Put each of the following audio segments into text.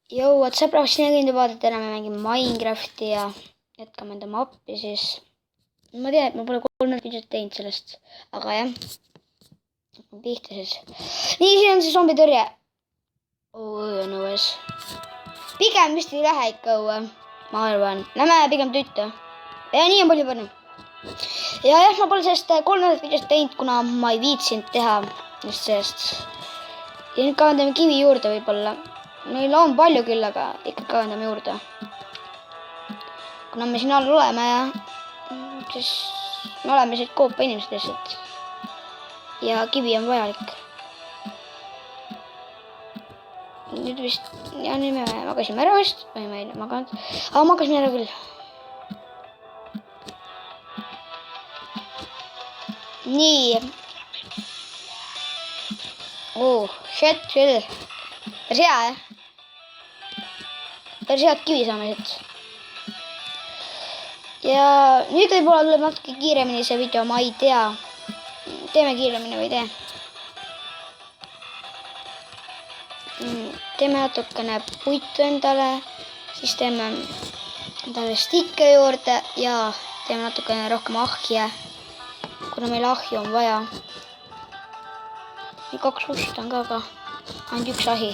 Jõu, et sõbraks sinna kindla vaadata, täna me mängime Minecrafti ja jätkame enda mappi siis. Ma tean, et ma pole 3 videot teinud sellest, aga jah. Pihta siis. Nii, siin on see zombitõrje. Õue on õues. Pigem vist ei lähe ikka õue, ma arvan. Lähme pigem tütta. Ja nii on palju parem. Ja jah, ma pole sellest 3 videot teinud, kuna ma ei viitsinud teha just sellest. Ja nüüd kavandame kivi juurde võib-olla. Meil on palju küll, aga ikka kavandame juurde. Kuna me siin all oleme ja siis me oleme siit koopa inimesed lihtsalt. Ja kivi on vajalik. Nüüd vist, ja nüüd me magasime ära vist, või ma ei maganud. Aga magasime ära küll. Nii. Shit küll. Päris hea, jah? Päris head kivi saame siit. Ja nüüd võib-olla tuleb natuke kiiremini see video, ma ei tea. Teeme kiiremini või ei tee. Teeme natukene puitu endale, siis teeme endale stikke juurde ja teeme natukene rohkem ahje, kuna meil ahju on vaja. Nii 2 ust on ka, aga ainult 1 ahi.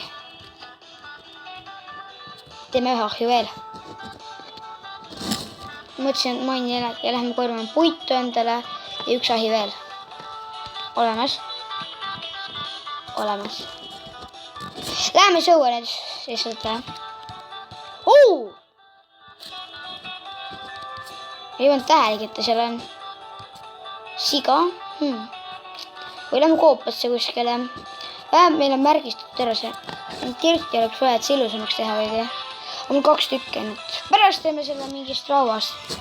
Teeme 1 ahju veel. Mõtlesin, et mainin ja lähme korjame puitu endale ja 1 ahi veel. Olemas. Olemas. Läheme sõue nüüd lihtsalt. Ei olnud tähelegi, et seal on siga. Või lähme koopasse kuskile. Meil on märgistatud ära see. Kirti oleks vaja, et see ilusamaks teha või tea. On 2 tükki nüüd. Pärast teeme selle mingist rauast.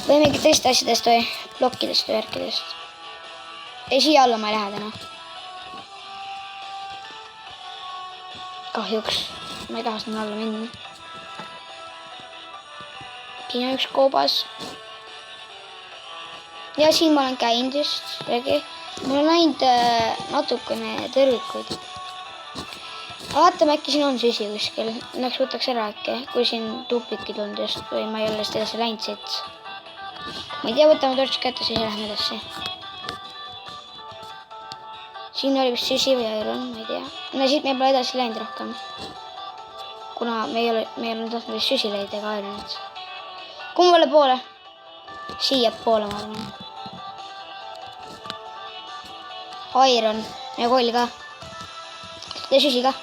Või mingit teist asjadest või plokkidest või värkidest. Ei, siia alla ma ei lähe täna. Kahjuks. Ma ei taha sinna alla minna. Siin on 1 koobas. Ja siin ma olen käinud just. Mul on ainult natukene tõrvikuid. Vaatame, äkki siin on süsi kuskil. Läks võtaks ära äkki, kui siin tupikid on just või ma ei ole edasi läinud siit. Ma ei tea, võtame torts kätte, siis lähme edasi. Siin oli vist süsi või iron, ma ei tea. No siit me pole edasi läinud rohkem. Kuna me ei ole tahtnud vist süsi leida ega ironit. Kummale poole? Siia poole, ma arvan. Iron ja koll ka. Ja süsi ka.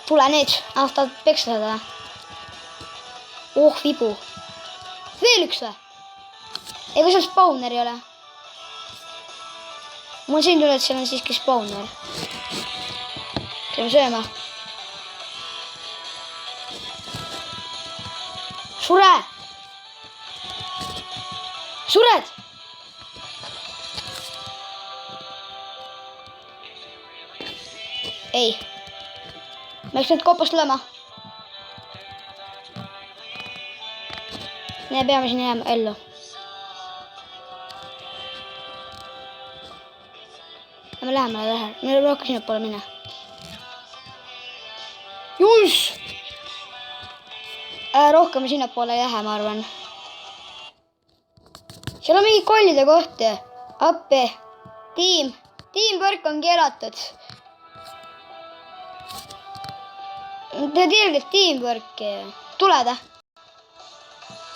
Tule nüüd. Tahad peksa saada. Vibu. Veel 1 või? Ega seal spawner ei ole? Mul siin tuleb, et seal on siiski spawner. Peame sööma. Sure! Sured! Ei. Me eks nüüd koopast tulema. Me peame siin jääma ellu. Ja me läheme. Me rohkem sinna poole minna. Juss! Rohkem sinna poole ei lähe, ma arvan. Seal on mingi kollide kohti. Appi. Teamwork on keelatud. Te teadke teamworki. Tule ta.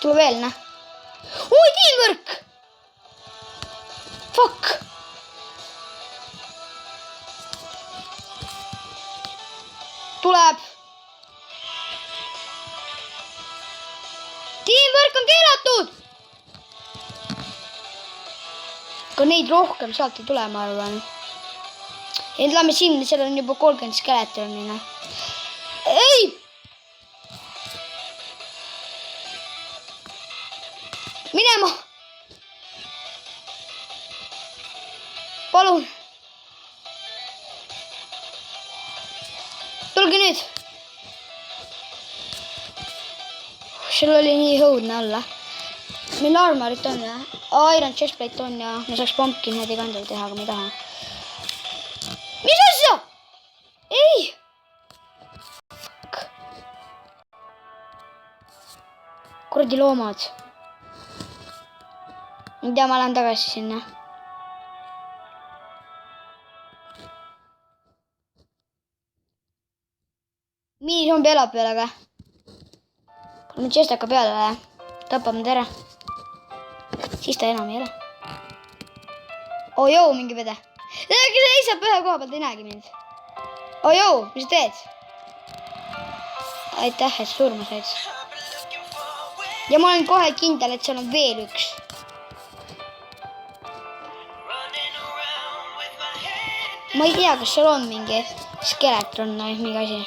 Tule veel, näh. Teamwork! Fuck! Tuleb. Teamwork on keelatud! Aga neid rohkem sealt ei tule, ma arvan. Ja nüüd lähme sinna, seal on juba 30 skeletonina. Ei! Minema! Palun! Tulge nüüd! Seal oli nii õudne olla. Meil armorit on ja iron chestplate on ja me saaks pumpkin need kandel teha, aga me ei taha. Mis asja? Ei! kuradi loomad. Ma ei tea, ma lähen tagasi sinna. Minisombi elab veel, aga paneme tšestaka peale, tapame ta ära. Siis ta enam ei ole. Oh joo, mingi vede. Kes seisab ühe koha pealt, ei näegi mind. Oh joo, mis sa teed? Aitäh, et surma said. Ja ma olen kohe kindel, et seal on veel üks. Ma ei tea, kas seal on mingi skeletron või mingi asi.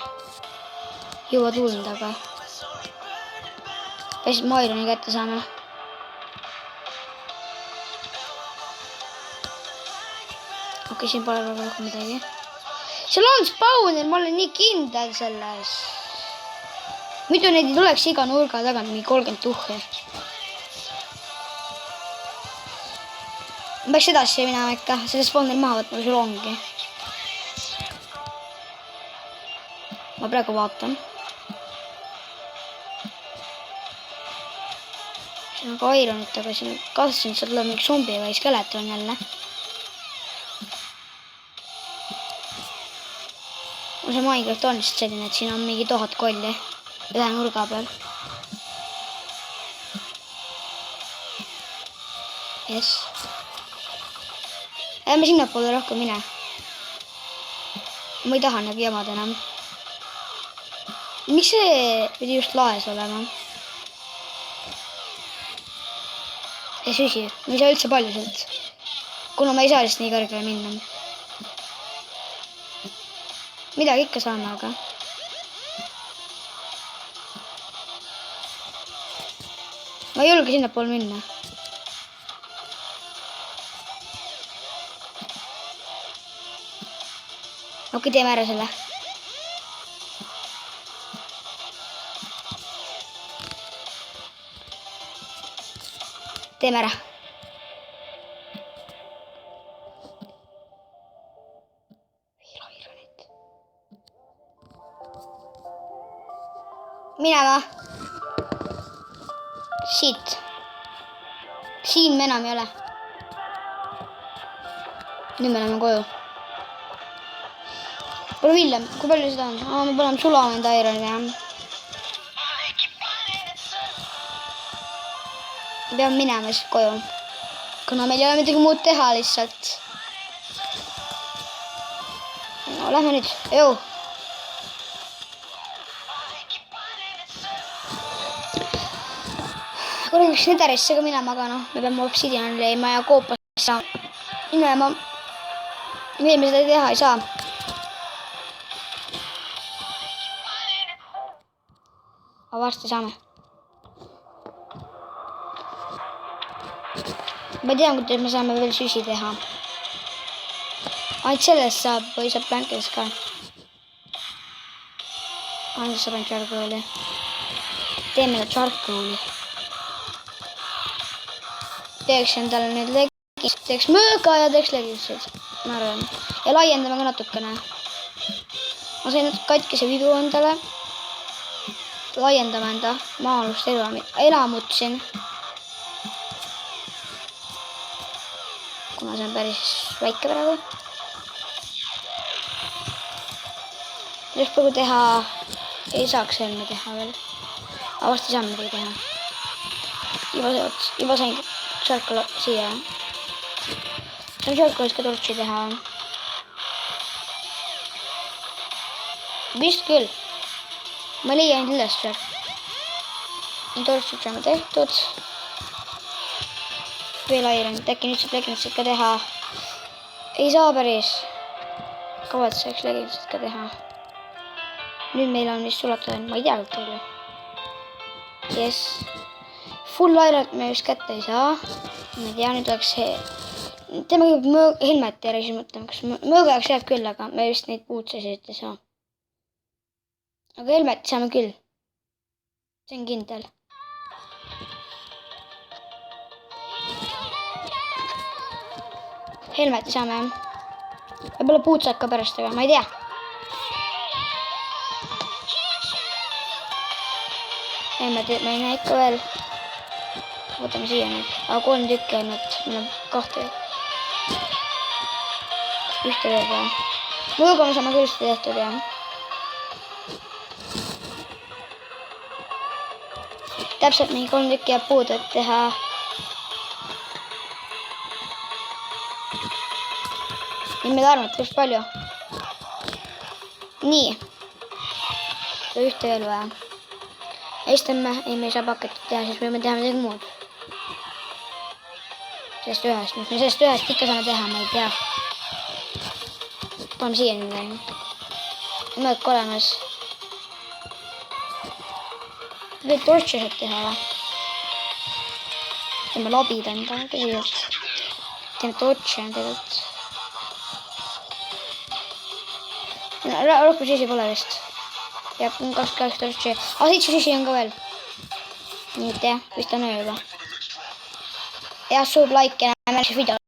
Juba tulnud, aga päris Maironi kätte saame. Okei, siin pole väga rohkem midagi. Seal on spawner, ma olen nii kindel selles. Muidu neid ei tuleks iga nurga tagant mingi 30 tuhhi. Ma peaks edasi minema ikka, selle spawner maha võtma, kui sul ongi. Ma praegu vaatan. Siin on ka Ironit, aga siin kasvasin, et seal tuleb mingi zombi või skeleton jälle. See Minecraft on lihtsalt selline, et siin on mingi 1000 kolli ühe nurga peal. Yes. Ärme sinna poole rohkem mine. Ma ei taha nagu jamad enam. Miks see pidi just laes olema? Ja süsi, ma ei saa üldse palju sealt. Kuna ma ei saa lihtsalt nii kõrgele minna. Midagi ikka saame, aga ma ei julge sinna pool minna. Okei, teeme ära selle. Teeme ära. Minema. Shit. Siin me enam ei ole. Nüüd me läheme koju. Pole Villem, kui palju seda on? Me paneme sulama enda Ironi. Peame minema siis koju. Kuna meil ei ole midagi muud teha lihtsalt. No, lähme nüüd. Jõu. Kuradiks Netherisse ka minema, aga noh, me peame obsidiani leima ja koopast minema. Meil me seda teha ei saa. Aga varsti saame. Ma ei tea, kuidas me saame veel süsi teha. Ainult sellest saab või saab plankidest ka. Ainult saab ainult charcoali. Teeme nüüd charcoali. Teeks endale need legis, teeks mööga ja teeks legised, ma arvan. Ja laiendame ka natukene. Ma sain katkise vidu endale. Laiendame enda maa-alust elamut siin. Kuna see on päris väike praegu. Kuidas praegu teha, ei saaks helme teha veel. Aga vast ei saa midagi teha. Juba sain Charcoal siia. Saan Charcoalist ka tortsi teha. Vist küll. Ma leian üles seal. Tortsid saame tehtud. Veel Ironit, äkki nüüd saab legendsit ka teha. Ei saa päris. Kavatseks legendsit ka teha. Nüüd meil on vist sulatud, ma ei tea, kui palju. Yes. Full Ironit me just kätte ei saa. Ma ei tea, nüüd oleks see. Teeme kõigepealt helmet ära, siis mõtleme, kas mööga jaoks jääb küll, aga me vist neid puutsesid ei saa. Aga helmet saame küll. See on kindel. Helmet saame. Võib-olla puutsad ka pärast, aga ma ei tea. ei, ma ei näe ikka veel. Võtame siia nüüd. Aga 3 tükki ainult. Meil on 2. Ühte veel vaja. No juba me saame küll seda tehtud, jah. Täpselt mingi 3 tükki jääb puudu, et teha. Nüüd meil armut päris palju. Nii. Ühte veel vaja. Estame, ei me ei saa paketit teha, siis me võime teha midagi muud. Sellest ühest, mis me sellest ühest ikka saame teha, ma ei tea. Paneme siia nüüd läinud. Mõõk olemas. Võid torche saab teha. Teeme lobid enda, kõigepealt. Teeme torche tegelikult. Rohkem sisi pole vist. Ja 28 torche. 7 sisi on ka veel. Nii, jah, vist on öö juba. Ja suub like ja näeme siis video.